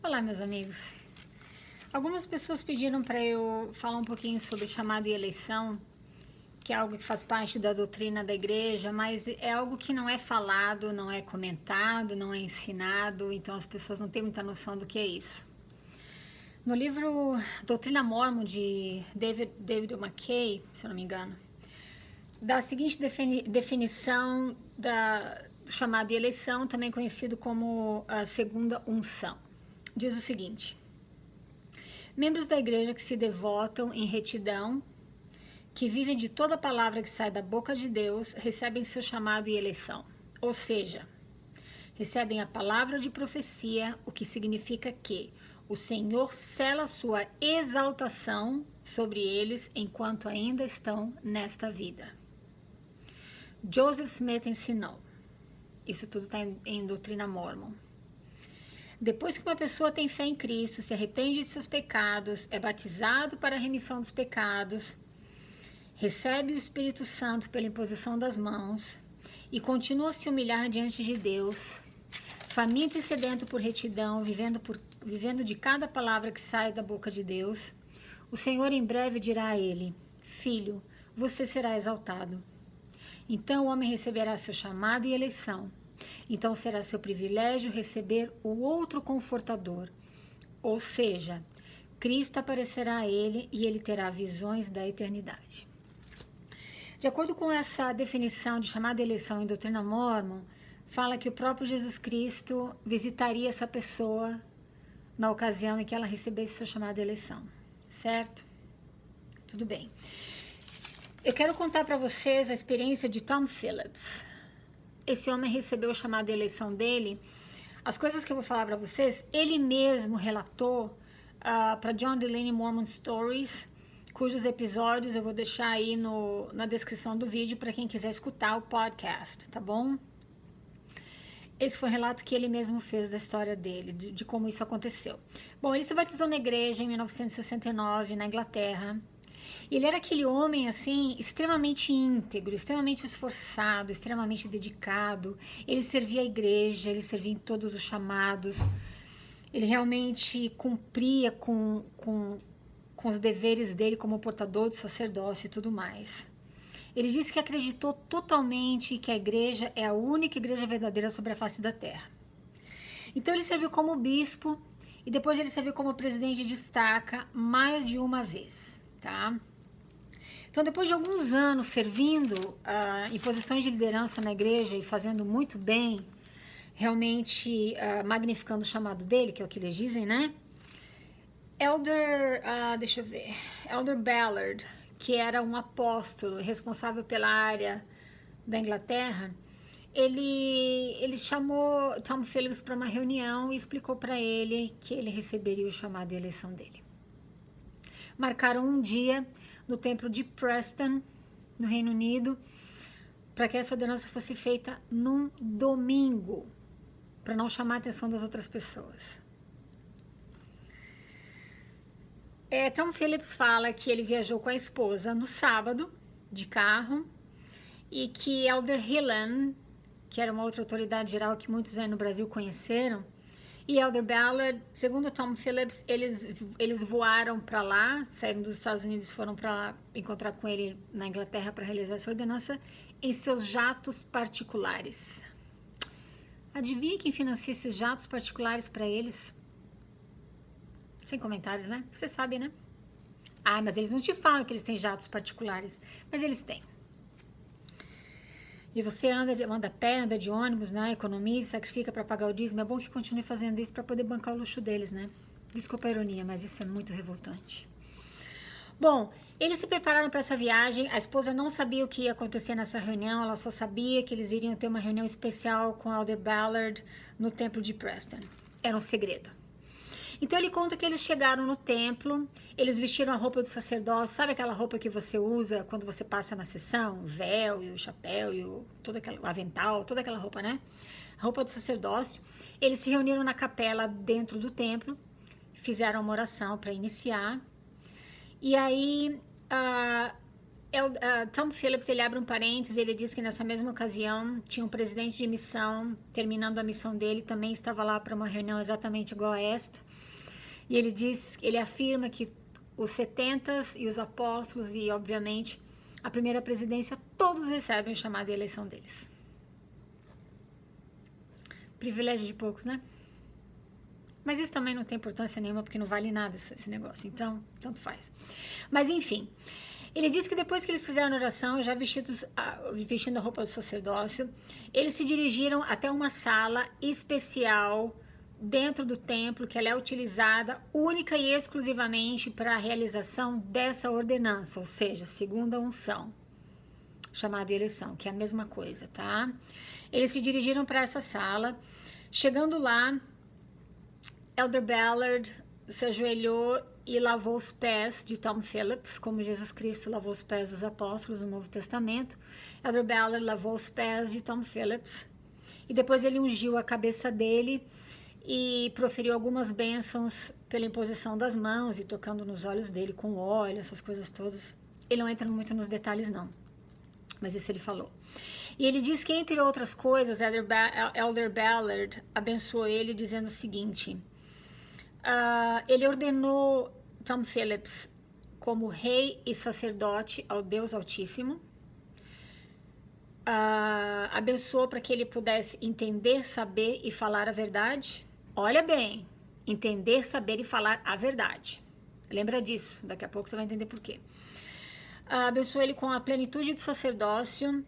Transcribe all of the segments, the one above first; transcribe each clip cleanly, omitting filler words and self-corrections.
Olá, meus amigos. Algumas pessoas pediram para eu falar um pouquinho sobre chamado e eleição, que é algo que faz parte da doutrina da igreja, mas é algo que não é falado, não é comentado, não é ensinado, então as pessoas não têm muita noção do que é isso. No livro Doutrina Mórmon de David McKay, se eu não me engano, dá a seguinte definição do chamado e eleição, também conhecido como a segunda unção. Diz o seguinte: membros da igreja que se devotam em retidão, que vivem de toda palavra que sai da boca de Deus, recebem seu chamado e eleição. Ou seja, recebem a palavra de profecia, o que significa que o Senhor sela sua exaltação sobre eles enquanto ainda estão nesta vida. Joseph Smith ensinou. Isso tudo está em Doutrina Mórmon. Depois que uma pessoa tem fé em Cristo, se arrepende de seus pecados, é batizado para a remissão dos pecados, recebe o Espírito Santo pela imposição das mãos e continua a se humilhar diante de Deus, faminto e sedento por retidão, vivendo de cada palavra que sai da boca de Deus, o Senhor em breve dirá a ele: filho, você será exaltado. Então o homem receberá seu chamado e eleição. Então será seu privilégio receber o outro confortador, ou seja, Cristo aparecerá a ele e ele terá visões da eternidade. De acordo com essa definição de chamado e eleição em Doutrina Mórmon, fala que o próprio Jesus Cristo visitaria essa pessoa na ocasião em que ela recebesse seu chamado e eleição, certo? Tudo bem. Eu quero contar para vocês a experiência de Tom Phillips. Esse homem recebeu o chamado de eleição dele. As coisas que eu vou falar para vocês, ele mesmo relatou para John Delaney Mormon Stories, cujos episódios eu vou deixar aí na descrição do vídeo para quem quiser escutar o podcast, tá bom? Esse foi o relato que ele mesmo fez da história dele, de como isso aconteceu. Bom, ele se batizou na igreja em 1969, na Inglaterra. Ele era aquele homem, assim, extremamente íntegro, extremamente esforçado, extremamente dedicado. Ele servia a igreja, ele servia em todos os chamados. Ele realmente cumpria com os deveres dele como portador do sacerdócio e tudo mais. Ele disse que acreditou totalmente que a igreja é a única igreja verdadeira sobre a face da terra. Então ele serviu como bispo e depois ele serviu como presidente de estaca mais de uma vez, tá? Então, depois de alguns anos servindo em posições de liderança na igreja e fazendo muito bem, realmente magnificando o chamado dele, que é o que eles dizem, né? Elder Ballard, que era um apóstolo responsável pela área da Inglaterra, ele chamou Tom Phillips para uma reunião e explicou para ele que ele receberia o chamado de eleição dele. Marcaram um dia no templo de Preston, no Reino Unido, para que essa ordenança fosse feita num domingo, para não chamar a atenção das outras pessoas. Tom Phillips fala que ele viajou com a esposa no sábado, de carro, e que Elder Hillen, que era uma outra autoridade geral que muitos aí no Brasil conheceram, e Elder Ballard, segundo Tom Phillips, eles voaram para lá, saíram dos Estados Unidos, foram para encontrar com ele na Inglaterra para realizar essa ordenança em seus jatos particulares. Adivinha quem financia esses jatos particulares para eles? Sem comentários, né? Você sabe, né? Ah, mas eles não te falam que eles têm jatos particulares, mas eles têm. E você anda a pé, anda de ônibus, né? Economiza, sacrifica para pagar o dízimo. É bom que continue fazendo isso para poder bancar o luxo deles, né? Desculpa a ironia, mas isso é muito revoltante. Bom, eles se prepararam para essa viagem. A esposa não sabia o que ia acontecer nessa reunião. Ela só sabia que eles iriam ter uma reunião especial com Elder Ballard no templo de Preston. Era um segredo. Então ele conta que eles chegaram no templo, eles vestiram a roupa do sacerdócio, sabe aquela roupa que você usa quando você passa na sessão? O véu e o chapéu e o avental, toda aquela roupa, né? A roupa do sacerdócio. Eles se reuniram na capela dentro do templo, fizeram uma oração para iniciar. E aí Tom Phillips, ele abre um parênteses, ele diz que nessa mesma ocasião tinha um presidente de missão, terminando a missão dele, também estava lá para uma reunião exatamente igual a esta, e ele afirma que os 70 e os apóstolos e, obviamente, a primeira presidência, todos recebem o chamado de eleição deles. Privilégio de poucos, né? Mas isso também não tem importância nenhuma, porque não vale nada esse negócio, então, tanto faz. Mas, enfim, ele diz que depois que eles fizeram a oração, já vestindo a roupa do sacerdócio, eles se dirigiram até uma sala especial dentro do templo, que ela é utilizada única e exclusivamente para a realização dessa ordenança, ou seja, segunda unção, chamada de eleição, que é a mesma coisa, tá? Eles se dirigiram para essa sala. Chegando lá, Elder Ballard se ajoelhou e lavou os pés de Tom Phillips, como Jesus Cristo lavou os pés dos apóstolos no Novo Testamento. Elder Ballard lavou os pés de Tom Phillips e depois ele ungiu a cabeça dele e proferiu algumas bênçãos pela imposição das mãos e tocando nos olhos dele com óleo, essas coisas todas. Ele não entra muito nos detalhes não, mas isso ele falou. E ele diz que, entre outras coisas, Elder Ballard abençoou ele dizendo o seguinte: ele ordenou Tom Phillips como rei e sacerdote ao Deus Altíssimo, abençoou para que ele pudesse entender, saber e falar a verdade. Olha bem, entender, saber e falar a verdade. Lembra disso, daqui a pouco você vai entender por quê. Abençoou ele com a plenitude do sacerdócio,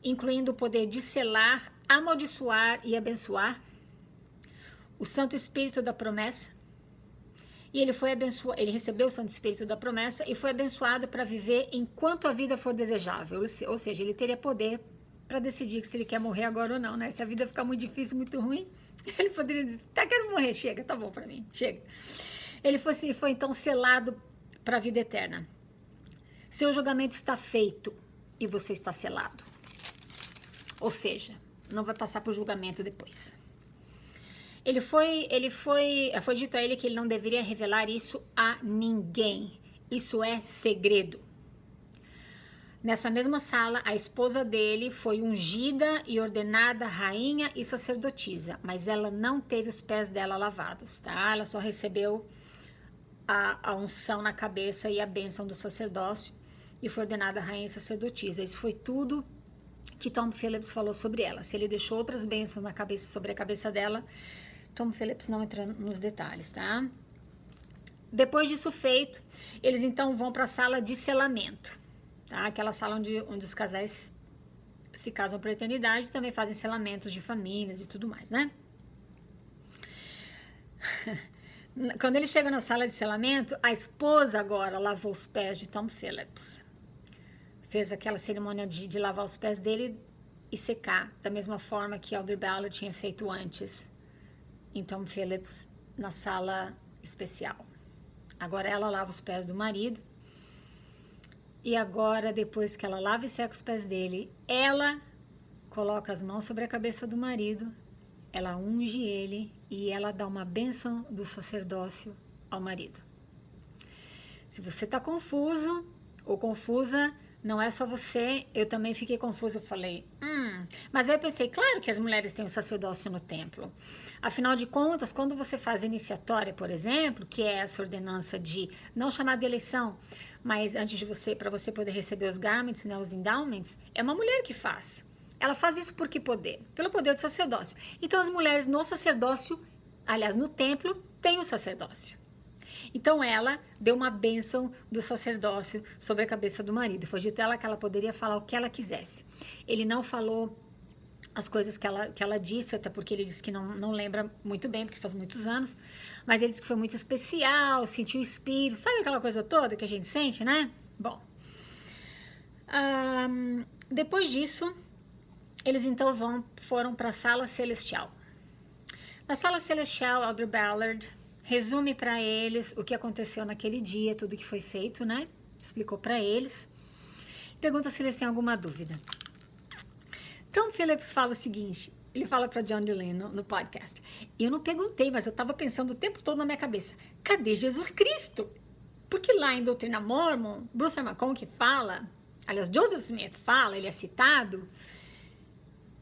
incluindo o poder de selar, amaldiçoar e abençoar, o Santo Espírito da promessa, e ele recebeu o Santo Espírito da promessa e foi abençoado para viver enquanto a vida for desejável, ou seja, ele teria poder para decidir se ele quer morrer agora ou não, né? Se a vida ficar muito difícil, muito ruim, ele poderia dizer, quero morrer, chega, tá bom para mim, chega. Ele foi então selado para a vida eterna. Seu julgamento está feito e você está selado. Ou seja, não vai passar por julgamento depois. Foi dito a ele que ele não deveria revelar isso a ninguém. Isso é segredo. Nessa mesma sala, a esposa dele foi ungida e ordenada rainha e sacerdotisa, mas ela não teve os pés dela lavados, tá? Ela só recebeu a unção na cabeça e a bênção do sacerdócio e foi ordenada rainha e sacerdotisa. Isso foi tudo que Tom Phillips falou sobre ela. Se ele deixou outras bênçãos sobre a cabeça dela, Tom Phillips não entra nos detalhes, tá? Depois disso feito, eles então vão para a sala de selamento, tá? Aquela sala onde os casais se casam para a eternidade, também fazem selamentos de famílias e tudo mais, né? Quando eles chegam na sala de selamento, a esposa agora lavou os pés de Tom Phillips. Fez aquela cerimônia de lavar os pés dele e secar, da mesma forma que Elder Ballard tinha feito antes em Tom Phillips na sala especial. Agora ela lava os pés do marido e agora, depois que ela lava e seca os pés dele, ela coloca as mãos sobre a cabeça do marido, ela unge ele e ela dá uma bênção do sacerdócio ao marido. Se você está confuso ou confusa, não é só você, eu também fiquei confusa, eu falei, mas aí eu pensei, claro que as mulheres têm o sacerdócio no templo. Afinal de contas, quando você faz iniciatória, por exemplo, que é essa ordenança de, não chamar de eleição, mas antes de para você poder receber os garments, né, os endowments, é uma mulher que faz. Ela faz isso por que poder? Pelo poder do sacerdócio. Então as mulheres no sacerdócio, aliás, no templo, têm o sacerdócio. Então ela deu uma bênção do sacerdócio sobre a cabeça do marido. Foi dito a ela que ela poderia falar o que ela quisesse. Ele não falou as coisas que ela disse, até porque ele disse que não lembra muito bem, porque faz muitos anos, mas ele disse que foi muito especial, sentiu o espírito, sabe aquela coisa toda que a gente sente, né? Bom, depois disso, eles então foram para a sala celestial. Na sala celestial, Elder Ballard resume para eles o que aconteceu naquele dia, tudo que foi feito, né? Explicou para eles. Pergunta se eles têm alguma dúvida. Tom Phillips fala o seguinte, ele fala para John Delaney no podcast. Eu não perguntei, mas eu estava pensando o tempo todo na minha cabeça, cadê Jesus Cristo? Porque lá em Doutrina Mormon, Bruce R. McConkie fala Aliás, Joseph Smith fala, ele é citado,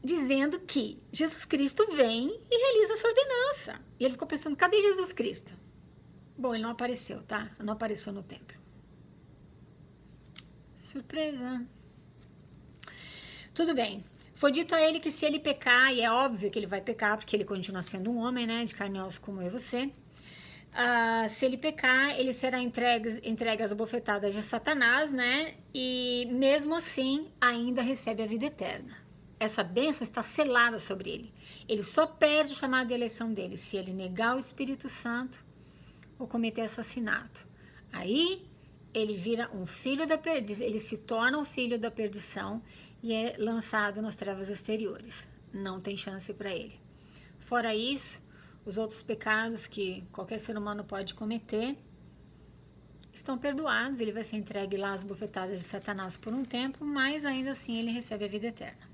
dizendo que Jesus Cristo vem e realiza essa ordenança. E ele ficou pensando, cadê Jesus Cristo? Bom, ele não apareceu, tá? Não apareceu no templo. Surpresa. Tudo bem. Foi dito a ele que se ele pecar, e é óbvio que ele vai pecar, porque ele continua sendo um homem, né? De carne e osso como eu e você. Se ele pecar, ele será entregue às bofetadas de Satanás, né? E mesmo assim, ainda recebe a vida eterna. Essa bênção está selada sobre ele. Ele só perde o chamado de eleição dele se ele negar o Espírito Santo ou cometer assassinato. Aí ele vira um filho da perdição, ele se torna um filho da perdição e é lançado nas trevas exteriores. Não tem chance para ele. Fora isso, os outros pecados que qualquer ser humano pode cometer estão perdoados. Ele vai ser entregue lá às bofetadas de Satanás por um tempo, mas ainda assim ele recebe a vida eterna.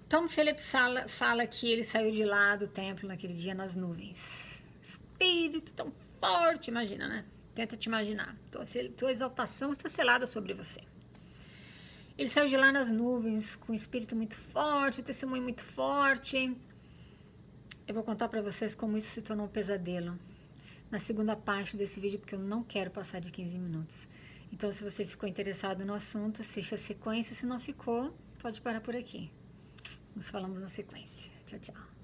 Tom Phillips fala que ele saiu de lá do templo naquele dia nas nuvens. Espírito tão forte, imagina, né? Tenta te imaginar. Tua exaltação está selada sobre você. Ele saiu de lá nas nuvens com um espírito muito forte, um testemunho muito forte. Eu vou contar para vocês como isso se tornou um pesadelo na segunda parte desse vídeo, porque eu não quero passar de 15 minutos. Então, se você ficou interessado no assunto, assiste a sequência. Se não ficou, pode parar por aqui. Nos falamos na sequência. Tchau, tchau.